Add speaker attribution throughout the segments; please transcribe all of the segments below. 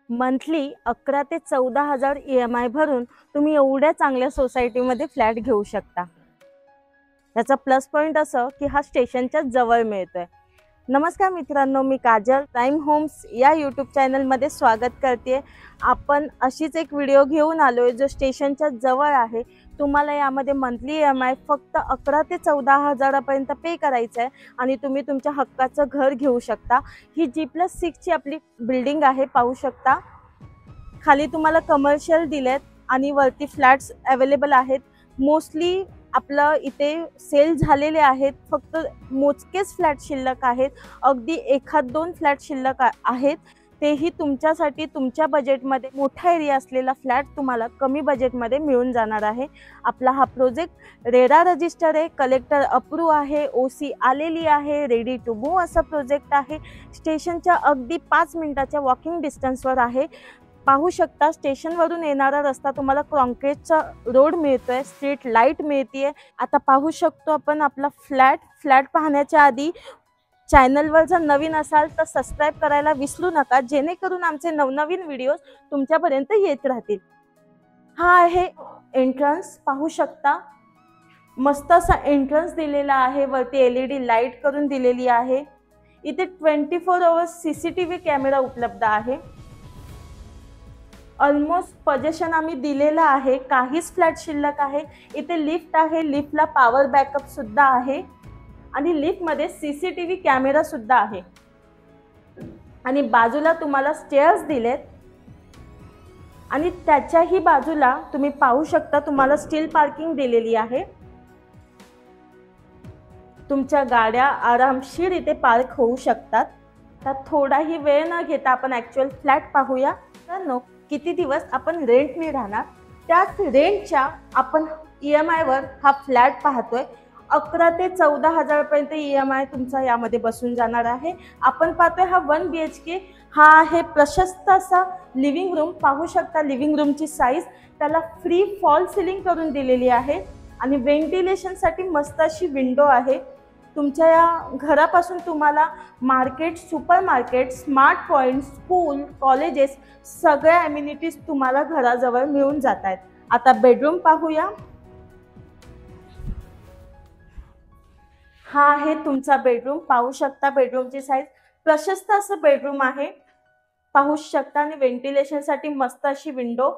Speaker 1: Monthly 11 ते 14,000 EMI भरून तुम्ही एवढ्या चांगल्या सोसायटीमध्ये फ्लॅट घेऊ शकता। याचा प्लस पॉइंट असं की हा स्टेशनच्या जवळ मिळतोय। नमस्कार मित्रांनो, मी काजल टाइम होम्स या यूट्यूब चॅनलमध्ये स्वागत करते। आपण अशीच एक व्हिडिओ घेऊन आलोय जो स्टेशनच्या जवळ आहे। तुम्हाला यामध्ये मंथली EMI फक्त 11 ते 14,000 पर्यंत पे करायचं आहे आणि तुम्ही तुमच्या हक्काचं घर घेऊ शकता। ही G+6 ची आपली बिल्डिंग आहे, पाहू शकता। खाली तुम्हाला कमर्शियल दिलेत आणि वरती फ्लॅट्स अवेलेबल आहेत। मोस्टली आपलं इथे सेल झालेले आहेत, फक्त मोजकेच फ्लॅट शिल्लक आहेत। अगदी एखाद दोन फ्लॅट शिल्लक आहेत, तेही तुमच्यासाठी तुमच्या बजेटमध्ये मोठा एरिया असलेला फ्लॅट तुम्हाला कमी बजेटमध्ये मिळून जाणार आहे। आपला हा प्रोजेक्ट रेरा रजिस्टर आहे, कलेक्टर अप्रूव्ह आहे, OC आलेली आहे, रेडी टू मूव्ह असा प्रोजेक्ट आहे। स्टेशनच्या अगदी 5 मिनिटाच्या वॉकिंग डिस्टन्सवर आहे। पाहू शकता स्टेशनवरून येणारा रस्ता तुम्हाला कॉन्क्रीटचा रोड मिळतोय, स्ट्रीट लाईट मिळतीये। आता पाहू शकतो आपण आपला फ्लॅट पाहण्याच्या आधी चॅनलवर जर नवीन असाल तर सबस्क्राइब करायला विसरू नका, जेणेकरून आमचे नवनवीन व्हिडिओज तुमच्यापर्यंत येत राहतील। हा आहे एंट्रन्स, पाहू शकता मस्त असा एंट्रन्स दिलेला आहे। वरती LED लाईट करून दिलेली आहे। इथे 24 आवर्स CCTV कॅमेरा उपलब्ध आहे। ऑलमोस्ट पोझिशन आम्ही दिलेला आहे, काहीच फ्लॅट शिल्लक आहे। इथे लिफ्ट आहे, लिफ्टला पॉवर बॅकअप सुद्धा आहे आणि लिफ्ट मध्ये CCTV कॅमेरा सुद्धा आहे आणि बाजूला तुम्हाला स्टेअर्स दिलेत आणि त्याच्याही बाजूला तुम्ही पाहू शकता तुम्हाला स्टील पार्किंग दिलेली आहे। तुमच्या गाड्या आरामशीर इथे पार्क होऊ शकतात। तर थोडाही वेळ न घेता आपण ॲक्च्युअल फ्लॅट पाहूया। तर किती दिवस आपण रेंटने राहणार, त्याच रेंटच्या आपण EMI वर हा फ्लॅट पाहतोय। 11 ते 14,000 पर्यंत EMI तुमचा यामध्ये बसून जाणार आहे। आपण पाहतोय हा 1 BHK, हा आहे प्रशस्त असा लिव्हिंग रूम। पाहू शकता लिव्हिंग रूमची साईज, त्याला फ्री फॉल सिलिंग करून दिलेली आहे आणि व्हेंटिलेशनसाठी मस्त अशी विंडो आहे। तुमच्या या घरापासून तुम्हाला market, supermarket, smart point, school, colleges सगळ्या ॲम्युनिटीज तुम्हाला घराजवळ मिळून जात आहेत। आता बेडरूम पाहूया। हा आहे तुमचा बेडरूम, पाहू शकता बेडरूमची साईज प्रशस्त असं बेडरूम आहे, पाहू शकता। आणि व्हेंटिलेशनसाठी मस्त अशी विंडो।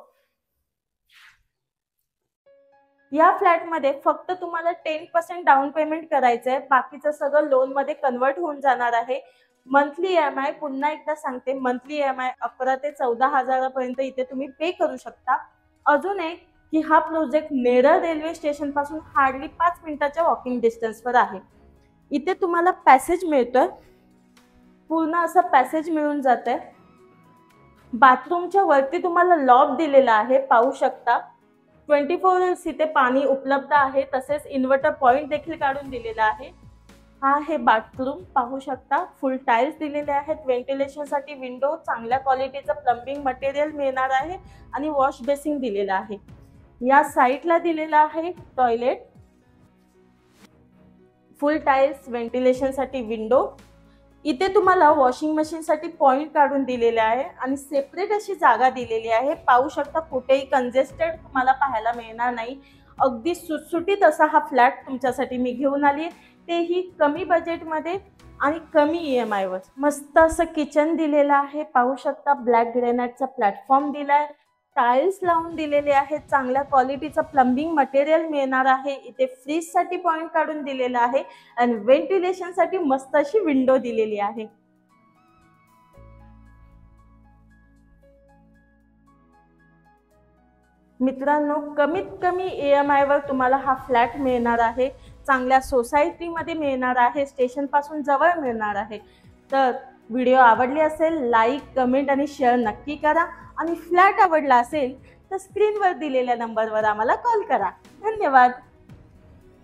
Speaker 1: या फ्लॅटमध्ये फक्त तुम्हाला 10% डाऊन पेमेंट करायचं आहे, बाकीचं सगळं लोन मध्ये कन्वर्ट होऊन जाणार आहे। मंथली EMI पुन्हा एकदा सांगते, मंथली EMI 11 ते 14,000 पर्यंत इथे तुम्ही पे करू शकता। अजून एक की हा प्रोजेक्ट नेरळ रेल्वे स्टेशन पासून हार्डली 5 मिनिटाच्या वॉकिंग डिस्टन्सवर आहे। इथे तुम्हाला पॅसेज मिळतोय, पूर्ण असं पॅसेज मिळून जातंय। बाथरूमच्या वरती तुम्हाला लॉब दिलेला आहे, पाहू शकता। 24 आवर्स इथे पाणी उपलब्ध आहे, तसेच इन्व्हर्टर पॉइंट देखील काढून दिलेला आहे। हा आहे बाथरूम, पाहू शकता फुल टाइल्स दिलेले आहेत। व्हेंटिलेशनसाठी विंडो, चांगल्या क्वालिटीचं प्लंबिंग मटेरियल मिळणार आहे आणि वॉश बेसिन दिलेला आहे। या साईडला दिलेला आहे टॉयलेट, फुल टाइल्स, व्हेंटिलेशनसाठी विंडो। इथे तुम्हाला वॉशिंग मशीनसाठी पॉइंट काढून दिलेले आहे आणि सेपरेट अशी जागा दिलेली आहे। पाहू शकता कुठेही कंजेस्टेड तुम्हाला पाहायला मिळणार नाही। अगदी सुटसुटीत असा हा फ्लॅट तुमच्यासाठी मी घेऊन आली आहे, तेही कमी बजेटमध्ये आणि कमी EMI वर। मस्त असं किचन दिलेलं आहे, पाहू शकता ब्लॅक ग्रेनाइटचा प्लॅटफॉर्म दिलाय, टाइल्स लावून दिलेले आहेत, चांगल्या क्वालिटीचं प्लंबिंग मटेरियल मिळणार आहे। इथे फ्रीजसाठी पॉइंट काढून दिलेला आहे आणि व्हेंटिलेशनसाठी मस्त अशी विंडो दिलेली आहे। मित्रांनो, कमीत कमी EMI वर तुम्हाला हा फ्लॅट मिळणार आहे, चांगल्या सोसायटीमध्ये मिळणार आहे, स्टेशन पासून जवळ मिळणार आहे। तर व्हिडिओ आवडली असेल लाईक, कमेंट आणि शेअर नक्की करा आणि फ्लॅट आवडला असेल तर स्क्रीनवर दिलेल्या नंबरवर आम्हाला कॉल करा। धन्यवाद।